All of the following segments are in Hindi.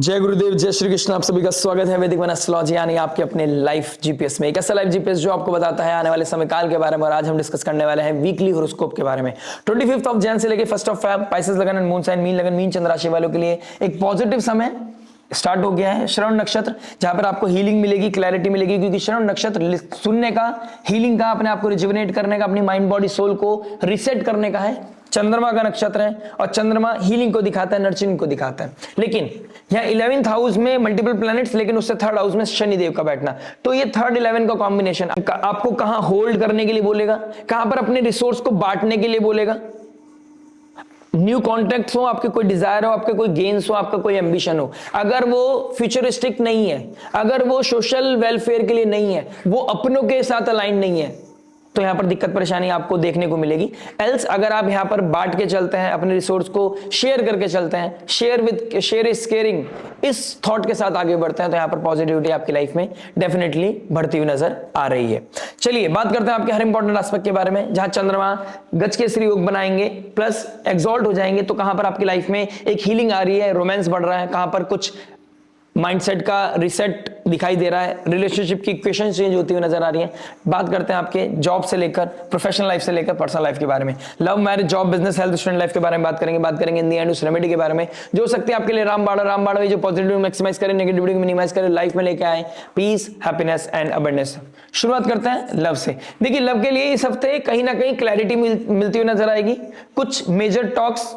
जय गुरुदेव, जय श्री कृष्ण। आप सभी का स्वागत है वैदिक वन एस्ट्रोलॉजी यानी आपके अपने लाइफ जीपीएस में। एक ऐसा लाइफ जीपीएस जो आपको बताता है आने वाले समय काल के बारे में। और आज हम डिस्कस करने वाले हैं वीकली होरोस्कोप के बारे में। 25 ऑफ जैन से लेके 1 ऑफ फेब, पाइसेस लगन एंड मून साइन, मीन लगन, मीन चंद्र राशि वालों के लिए एक पॉजिटिव समय स्टार्ट हो गया है। श्रवण नक्षत्र, जहां पर आपको हीलिंग मिलेगी, क्लैरिटी मिलेगी, क्योंकि श्रवण नक्षत्र सुनने का, हीलिंग का, अपने आप को रिजुविनेट करने का, अपनी माइंड बॉडी सोल को रिसेट करने का है। चंद्रमा का नक्षत्र है और चंद्रमा हीलिंग को दिखाता है, नर्चरिंग को दिखाता है। लेकिन यहाँ 11th हाउस में मल्टीपल प्लैनेट्स, लेकिन उससे 3rd हाउस में शनिदेव का बैठना, तो ये 3rd 11 का कॉम्बिनेशन आपको कहां होल्ड करने के लिए बोलेगा, कहां पर अपने रिसोर्स को बांटने के लिए बोलेगा। न्यू कॉन्टैक्ट्स हो, आपके कोई डिजायर हो, आपके कोई गेन्स हो, आपका कोई एम्बिशन हो, अगर वो फ्यूचरिस्टिक नहीं है, अगर वो सोशल वेलफेयर के लिए नहीं है, वो अपनों के साथ अलाइन नहीं है, तो यहां पर दिक्कत परेशानी आपको देखने को मिलेगी। एल्स अगर आप यहां पर बांट के चलते हैं, अपने रिसोर्स को शेयर करके चलते हैं, शेयर इज केयरिंग, इस थॉट के साथ आगे बढ़ते हैं, तो यहां पर पॉजिटिविटी आपकी लाइफ में डेफिनेटली बढ़ती हुई नजर आ रही है। चलिए बात करते हैं आपके हर इंपॉर्टेंट एस्पेक्ट के बारे में। जहां चंद्रमा गज के श्री योग बनाएंगे प्लस एक्सॉल्ट हो जाएंगे, तो कहां पर आपकी लाइफ में एक हीलिंग आ रही है, रोमांस बढ़ रहा है, कहां पर कुछ माइंडसेट का रिसेट दिखाई दे रहा है, रिलेशनशिप की इक्वेशन चेंज होती हुई नजर आ रही है। बात करते हैं आपके जॉब से लेकर प्रोफेशनल लाइफ से लेकर पर्सनल लाइफ के बारे में। Love, marriage, job, business, health, student life के बारे में बात करेंगे इन दी एंड उस रेमेडी के बारे में जो सकते हैं आपके लिए रामबाड़ा जो पॉजिटिव मैक्सिमाइज करे, नेगेटिविटी मिनिमाइज करे, लाइफ में लेके आए पीस, हैप्पीनेस एंड अबंडेंस। शुरुआत करते हैं लव से। देखिए लव के लिए इस हफ्ते कहीं ना कहीं क्लैरिटी मिलती हुई नजर आएगी। कुछ मेजर टॉक्स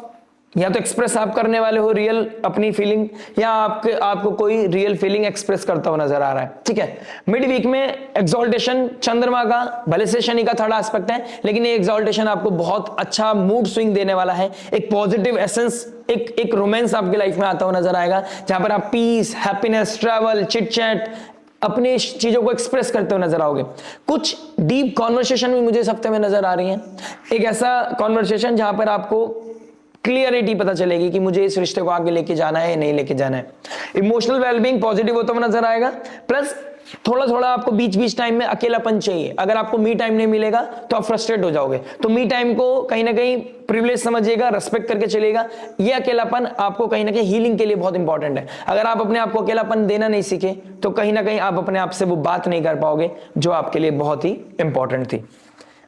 या तो एक्सप्रेस आप करने वाले हो रियल अपनी फीलिंग, या आपको कोई रियल फीलिंग एक्सप्रेस करता हुआ नजर आ रहा है। ठीक है, मिड वीक में एक्सॉल्टेशन चंद्रमा का, भले से शनि का 3rd एस्पेक्ट है, लेकिन ये एक्सॉल्टेशन आपको बहुत अच्छा मूड स्विंग देने वाला है। एक पॉजिटिव एसेंस, एक रोमांस आपकी लाइफ में आता हुआ नजर आएगा, जहां पर आप peace, happiness, travel, chit chat, अपने चीजों को एक्सप्रेस करते हुए नजर आओगे। कुछ डीप कॉन्वर्सेशन भी मुझे इस हफ्ते में नजर आ रही है। एक ऐसा कॉन्वर्सेशन जहां पर आपको क्लियरिटी पता चलेगी कि मुझे इस रिश्ते को आगे लेके जाना है या नहीं लेके जाना है। इमोशनल वेलबींग पॉजिटिव होता हुआ नजर आएगा। प्लस थोड़ा आपको बीच टाइम में अकेलापन चाहिए। अगर आपको मी टाइम नहीं मिलेगा तो आप फ्रस्ट्रेट हो जाओगे, तो मी टाइम को कहीं ना कहीं प्रिविलेज समझिएगा, रेस्पेक्ट करके चलिएगा। ये अकेलापन आपको कहीं ना कहीं हीलिंग के लिए बहुत इंपॉर्टेंट है। अगर आप अपने आप को अकेलापन देना नहीं सीखे तो कहीं ना कहीं आप अपने आप से वो बात नहीं कर पाओगे जो आपके लिए बहुत ही इंपॉर्टेंट थी।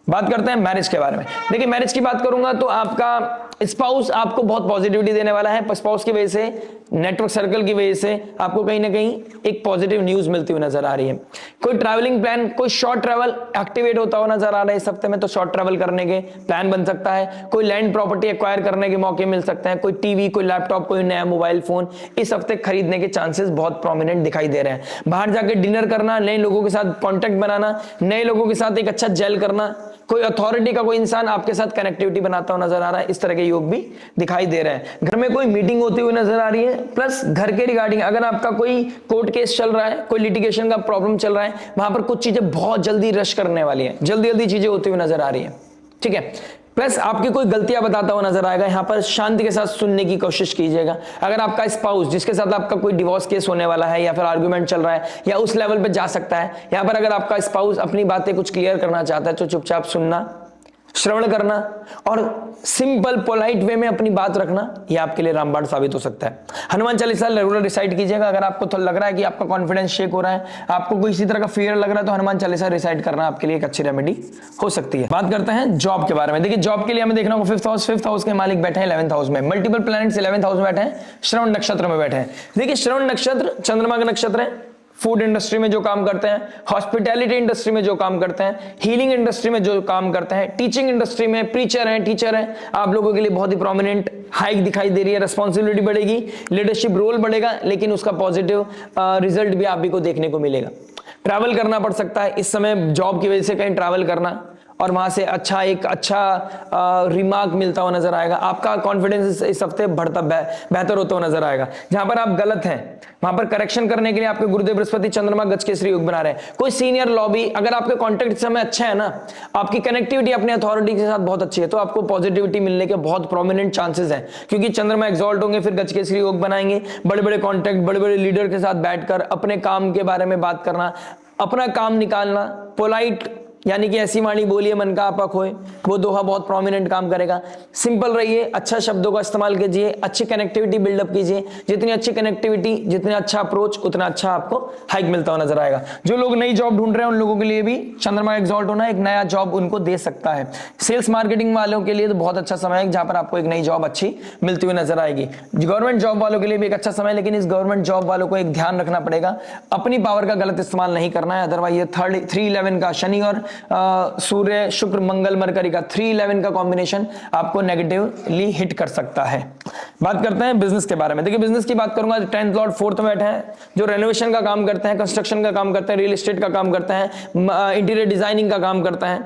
बात करते हैं मैरिज के बारे में। देखिए मैरिज की बात करूंगा तो आपका स्पाउस आपको बहुत पॉजिटिविटी देने वाला है। स्पाउस की वजह से, नेटवर्क सर्कल की वजह से आपको कहीं ना कहीं एक पॉजिटिव न्यूज मिलती हुई नजर आ रही है। कोई ट्रैवलिंग प्लान, कोई शॉर्ट ट्रैवल एक्टिवेट होता हुआ नजर आ रहा है इस हफ्ते में, तो शॉर्ट ट्रैवल करने के प्लान बन सकता है। कोई लैंड प्रॉपर्टी एक्वायर करने के मौके मिल सकते हैं। कोई टीवी, कोई लैपटॉप, कोई नया मोबाइल फोन इस हफ्ते खरीदने के चांसेस बहुत प्रोमिनेंट दिखाई दे रहे हैं। बाहर जाकर डिनर करना, नए लोगों के साथ कॉन्टेक्ट बनाना, नए लोगों के साथ एक अच्छा जेल करना, कोई अथॉरिटी का कोई इंसान आपके साथ कनेक्टिविटी बनाता हुआ नजर आ रहा है, इस तरह के योग भी दिखाई दे रहे हैं। घर में कोई मीटिंग होती हुई नजर आ रही है। प्लस घर के रिगार्डिंग अगर आपका कोई कोर्ट केस चल रहा है, कोई लिटिगेशन का प्रॉब्लम चल रहा है, वहां पर कुछ चीजें बहुत जल्दी रश करने वाली है, जल्दी चीजें होती हुई नजर आ रही है। ठीक है, प्लस आपकी कोई गलतियां बताता हुआ नजर आएगा। यहां पर शांति के साथ सुनने की कोशिश कीजिएगा। अगर आपका स्पाउस जिसके साथ आपका कोई डिवोर्स केस होने वाला है या फिर आर्गुमेंट चल रहा है या उस लेवल पे जा सकता है, यहां पर अगर आपका स्पाउस अपनी बातें कुछ क्लियर करना चाहता है तो चुपचाप सुनना, श्रवण करना और सिंपल पोलाइट वे में अपनी बात रखना, यह आपके लिए रामबाण साबित हो सकता है। हनुमान चालीसा रेगुलर रिसाइट कीजिएगा। अगर आपको तो लग रहा है कि आपका कॉन्फिडेंस शेक हो रहा है, आपको कोई इसी तरह का फियर लग रहा है, तो हनुमान चालीसा रिसाइट करना आपके लिए एक अच्छी रेमेडी हो सकती है। बात करते हैं जॉब के बारे में। देखिए जॉब के लिए हमें देखना होगा 5th हाउस के मालिक बैठे हैं 11th हाउस में, मल्टीपल प्लैनेट्स 11th हाउस में बैठे हैं, श्रवण नक्षत्र में बैठे हैं। देखिए श्रवण नक्षत्र चंद्रमा का नक्षत्र है। फूड इंडस्ट्री में जो काम करते हैं, हॉस्पिटैलिटी इंडस्ट्री में जो काम करते हैं, हीलिंग इंडस्ट्री में जो काम करते हैं, टीचिंग इंडस्ट्री में प्रीचर हैं, टीचर हैं, आप लोगों के लिए बहुत ही प्रोमिनेंट हाइक दिखाई दे रही है। रिस्पॉन्सिबिलिटी बढ़ेगी, लीडरशिप रोल बढ़ेगा, लेकिन उसका पॉजिटिव रिजल्ट भी आप ही को देखने को मिलेगा। ट्रैवल करना पड़ सकता है इस समय, जॉब की वजह से कहीं ट्रैवल करना और वहां से एक अच्छा रिमार्क मिलता हुआ नजर आएगा। आपका कॉन्फिडेंस इस हफ्ते बेहतर होता हुआ नजर आएगा। जहां पर आप गलत हैं वहां पर करेक्शन करने के लिए आपके गुरुदेव बृहस्पति चंद्रमा गज के श्री योग बना रहे हैं। कोई सीनियर लॉबी, अगर आपके कॉन्टेक्ट इस समय अच्छा है ना, आपकी कनेक्टिविटी अपने अथॉरिटी के साथ बहुत अच्छी है, तो आपको पॉजिटिविटी मिलने के बहुत प्रोमिनेंट चांसेस हैं, क्योंकि चंद्रमा एक्सॉल्ट होंगे, फिर गज के श्री योग बनाएंगे। बड़े बड़े कॉन्टेक्ट, बड़े बड़े लीडर के साथ बैठकर अपने काम के बारे में बात करना, अपना काम निकालना, पोलाइट यानी कि ऐसी वाणी बोलिए मन का आपा खोए, वो दोहा बहुत प्रोमिनेंट काम करेगा। सिंपल रहिए, अच्छा शब्दों का इस्तेमाल कीजिए, अच्छी कनेक्टिविटी बिल्डअप कीजिए। जितनी अच्छी कनेक्टिविटी, जितना अच्छा अप्रोच, उतना अच्छा आपको हाइक मिलता हुआ नजर आएगा। जो लोग नई जॉब ढूंढ रहे हैं उन लोगों के लिए भी चंद्रमा एक्सॉल्ट होना एक नया जॉब उनको दे सकता है। सेल्स मार्केटिंग वालों के लिए तो बहुत अच्छा समय है, जहां पर आपको एक नई जॉब अच्छी मिलती हुई नजर आएगी। गवर्नमेंट जॉब वालों के लिए भी एक अच्छा समय है, लेकिन इस गवर्नमेंट जॉब वालों को एक ध्यान रखना पड़ेगा, अपनी पावर का गलत इस्तेमाल नहीं करना है। अदरवाइज ये 311 का शनि और सूर्य शुक्र मंगल मरकरी का 311 का कॉम्बिनेशन आपको नेगेटिवली हिट कर सकता है। बात करते हैं बिजनेस के बारे में। देखिए बिजनेस की बात करूंगा, 10th लॉर्ड 4th में बैठे हैं, जो रेनोवेशन का काम करते हैं, कंस्ट्रक्शन का काम करते हैं, रियल एस्टेट का काम करते हैं, इंटीरियर डिजाइनिंग का काम करते हैं,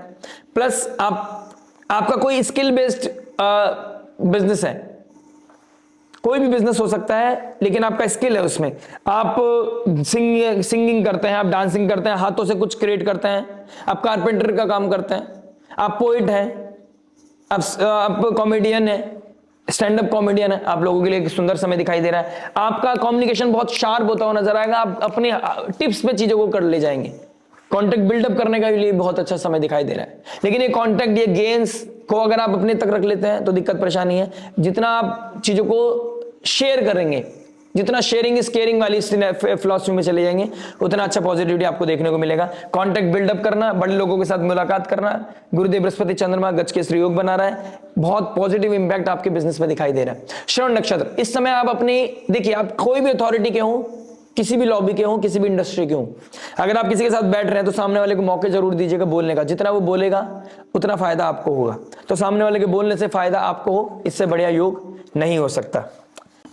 प्लस आपका कोई स्किल बेस्ड बिजनेस है, कोई भी बिजनेस हो सकता है, लेकिन आपका स्किल है उसमें, आप सिंगिंग करते हैं, आप डांसिंग करते हैं, हाथों से कुछ क्रिएट करते हैं, आप कारपेंटर का काम करते हैं, आप पोइट हैं, आप कॉमेडियन है, स्टैंड अप कॉमेडियन है, आप लोगों के लिए एक सुंदर समय दिखाई दे रहा है। आपका कम्युनिकेशन बहुत शार्प होता हुआ नजर आएगा, आप अपने टिप्स पे चीजों को कर ले जाएंगे। कॉन्टैक्ट बिल्डअप करने का लिए बहुत अच्छा समय दिखाई दे रहा है, लेकिन ये कॉन्टैक्ट, ये गेन्स को अगर आप अपने तक रख लेते हैं तो दिक्कत परेशानी है। जितना आप चीजों को शेयर करेंगे, जितना शेयरिंग इज केयरिंग वाली फिलॉसफी में चले जाएंगे, उतना अच्छा पॉजिटिविटी आपको देखने को मिलेगा। कॉन्टैक्ट बिल्डअप करना, बड़े लोगों के साथ मुलाकात करना, गुरुदेव बृहस्पति चंद्रमा गज के योग बना रहा है, बहुत पॉजिटिव इंपैक्ट आपके बिजनेस में दिखाई दे रहा है। श्रवण नक्षत्र, इस समय आप अपनी, देखिए आप कोई भी अथॉरिटी के हों, किसी भी लॉबी के हों, किसी भी इंडस्ट्री के हों, अगर आप किसी के साथ बैठ रहे हैं तो सामने वाले को मौके जरूर दीजिएगा बोलने का। जितना वो बोलेगा उतना फायदा आपको होगा, तो सामने वाले के बोलने से फायदा आपको हो, इससे बढ़िया योग नहीं हो सकता।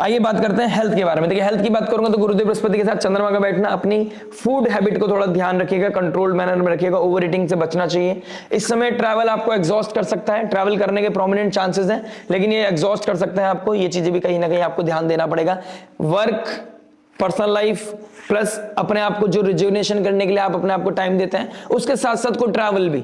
आइए बात करते हैं हेल्थ के बारे में। देखिए हेल्थ की बात करूंगा तो गुरुदेव बृहस्पति के साथ चंद्रमा का बैठना, अपनी फूड हैबिट को थोड़ा ध्यान रखिएगा, कंट्रोल्ड मैनर में रखिएगा, ओवर ईटिंग से बचना चाहिए। इस समय ट्रैवल आपको एग्जॉस्ट कर सकता है, ट्रैवल करने के प्रोमिनेंट चांसेस हैं, लेकिन ये एग्जॉस्ट कर सकता है आपको, ये चीजें भी कहीं ना कहीं आपको ध्यान देना पड़ेगा। वर्क, पर्सनल लाइफ प्लस अपने आप को जो रिजुविनेशन करने के लिए आप अपने आप को टाइम देते हैं, उसके साथ साथ को ट्रैवल भी,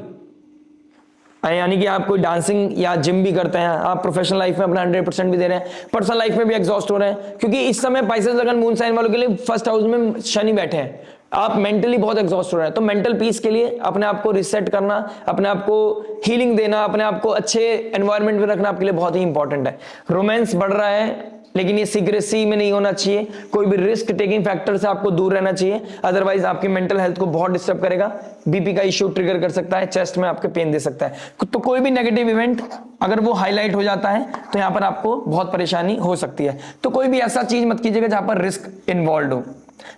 यानी कि आप कोई डांसिंग या जिम भी करते हैं, आप प्रोफेशनल लाइफ में अपना 100% भी दे रहे हैं, पर्सनल लाइफ में भी एग्जॉस्ट हो रहे हैं, क्योंकि इस समय पाइसेस लगन मून साइन वालों के लिए फर्स्ट हाउस में शनि बैठे हैं, आप मेंटली बहुत एग्जॉस्ट हो रहे हैं। तो मेंटल पीस के लिए अपने आप को रिसेट करना, अपने आप को हीलिंग देना, अपने आप को अच्छे एनवायरनमेंट में रखना आपके लिए बहुत ही इंपॉर्टेंट है। रोमांस बढ़ रहा है, लेकिन ये सीक्रेसी में नहीं होना चाहिए, कोई भी रिस्क टेकिंग फैक्टर से आपको दूर रहना चाहिए, अदरवाइज आपकी मेंटल हेल्थ को बहुत डिस्टर्ब करेगा, बीपी का इश्यू ट्रिगर कर सकता है, चेस्ट में आपके पेन दे सकता है। तो कोई भी नेगेटिव इवेंट अगर वो हाईलाइट हो जाता है तो यहां पर आपको बहुत परेशानी हो सकती है। तो कोई भी ऐसा चीज मत कीजिएगा जहां पर रिस्क इन्वॉल्व हो।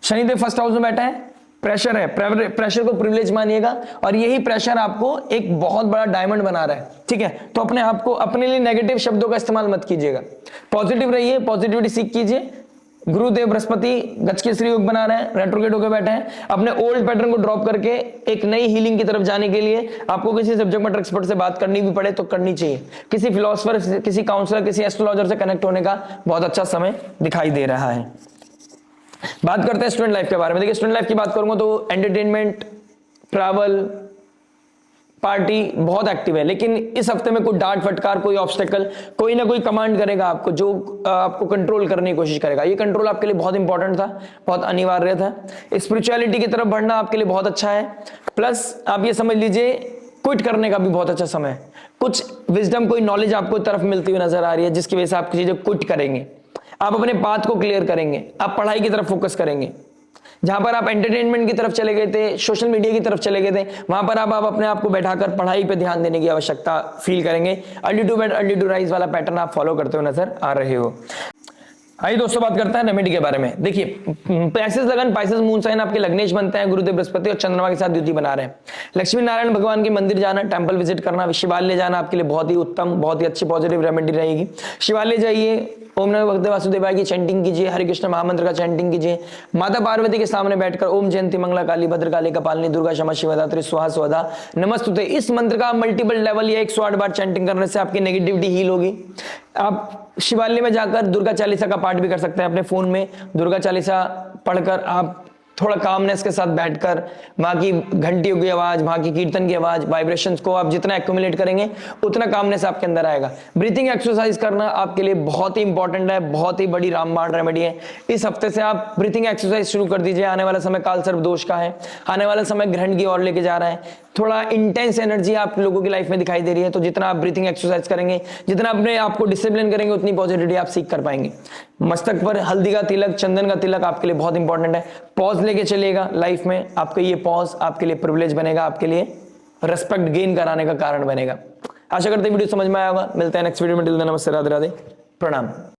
शनिदेव फर्स्ट हाउस में बैठा है, प्रेशर है, प्रेशर को प्रिविलेज मानिएगा, और यही प्रेशर आपको एक बहुत बड़ा डायमंड बना रहा है, ठीक है। तो अपने आप को, अपने लिए नेगेटिव शब्दों का इस्तेमाल मत कीजिएगा, पॉजिटिव रहिए, पॉजिटिविटी सीख कीजिए। गुरुदेव बृहस्पति गज के श्री योग बना रहे हैं, रेट्रोग्रेड होकर बैठे हैं, अपने ओल्ड पैटर्न को ड्रॉप करके एक नई हीलिंग की तरफ जाने के लिए आपको किसी सब्जेक्ट मैटर एक्सपर्ट से बात करनी भी पड़े तो करनी चाहिए, किसी फिलोसफर, किसी काउंसलर, किसी एस्ट्रोलॉजर से कनेक्ट होने का बहुत अच्छा समय दिखाई दे रहा है। बात करते हैं स्टूडेंट लाइफ के बारे में। देखिए स्टूडेंट लाइफ की बात करूंगा तो एंटरटेनमेंट, ट्रैवल, पार्टी बहुत एक्टिव है, लेकिन इस हफ्ते में कोई डांट फटकार, कोई ऑब्स्टेकल, कोई ना कोई कमांड करेगा आपको, जो आपको कंट्रोल करने की कोशिश करेगा। ये कंट्रोल आपके लिए बहुत इंपॉर्टेंट था, बहुत अनिवार्य था। स्पिरिचुअलिटी की तरफ बढ़ना आपके लिए बहुत अच्छा है, प्लस आप ये समझ लीजिए क्विट करने का भी बहुत अच्छा समय है। कुछ विजडम, कोई नॉलेज आपको तरफ मिलती हुई नजर आ रही है, जिसकी वजह से आप चीजें क्विट करेंगे, आप अपने पाथ को क्लियर करेंगे, आप पढ़ाई की तरफ फोकस करेंगे। जहां पर आप एंटरटेनमेंट की तरफ चले गए थे, सोशल मीडिया की तरफ चले गए थे, वहां पर आप अपने आप को बैठाकर पढ़ाई पे ध्यान देने की आवश्यकता फील करेंगे। Early to bed early to rise वाला पैटर्न आप फॉलो करते हुए नजर आ रहे हो। आइए दोस्तों बात करते हैं रेमेडी के बारे में। देखिए पैसेस लगन, पाइसेस मून साइन आपके लग्नेश बनते हैं, गुरुदेव बृहस्पति और चंद्रमा के साथ युति बना रहे हैं। लक्ष्मी नारायण भगवान के मंदिर जाना, टेंपल विजिट करना, शिवालय जाना आपके लिए बहुत ही उत्तम, बहुत ही अच्छी पॉजिटिव रेमेडी रहेगी। शिवालय जाइए, ओम नमः भगवते वासुदेवाय की चैंटिंग कीजिए, हरे कृष्ण महामंत्र का चैंटिंग कीजिए, माता पार्वती के सामने बैठकर ओम जयंती मंगला काली भद्रकाली कपालिनी दुर्गा क्षमा शिवदात्री स्वाहा स्वधा नमस्तुते, इस मंत्र का मल्टीपल लेवल या 108 बार चैंटिंग करने से आपकी नेगेटिविटी हील होगी। आप शिवालय में जाकर दुर्गा चालीसा का पाठ भी कर सकते हैं, अपने फोन में दुर्गा चालीसा पढ़कर आप थोड़ा कामनेस के साथ बैठकर वहाँ की घंटियों की आवाज़, वहाँ की कीर्तन की आवाज़, वाइब्रेशंस को आप जितना एक्यूमुलेट करेंगे उतना कामनेस आपके अंदर आएगा। ब्रीथिंग एक्सरसाइज करना आपके लिए बहुत ही इंपॉर्टेंट है, बहुत ही बड़ी रामबाण रेमेडी है। इस हफ्ते से आप ब्रीथिंग एक्सरसाइज शुरू कर दीजिए। आने वाला समय काल सर्प दोष का है, आने वाला समय ग्रहण की ओर लेके जा रहा है, थोड़ा इंटेंस एनर्जी आप लोगों की लाइफ में दिखाई दे रही है। तो जितना आप ब्रीथिंग एक्सरसाइज करेंगे, जितना अपने आप को डिसिप्लिन करेंगे, उतनी पॉजिटिविटी आप सीख कर पाएंगे। मस्तक पर हल्दी का तिलक, चंदन का तिलक आपके लिए बहुत इंपॉर्टेंट है। पॉज लेके चलिएगा लाइफ में, आपका ये पॉज आपके लिए प्रिविलेज बनेगा, आपके लिए रेस्पेक्ट गेन कराने का कारण बनेगा। आशा करते हैं वीडियो समझ में आया होगा। मिलते हैं नेक्स्ट वीडियो में। टिल देन नमस्ते, राधे राधे, प्रणाम।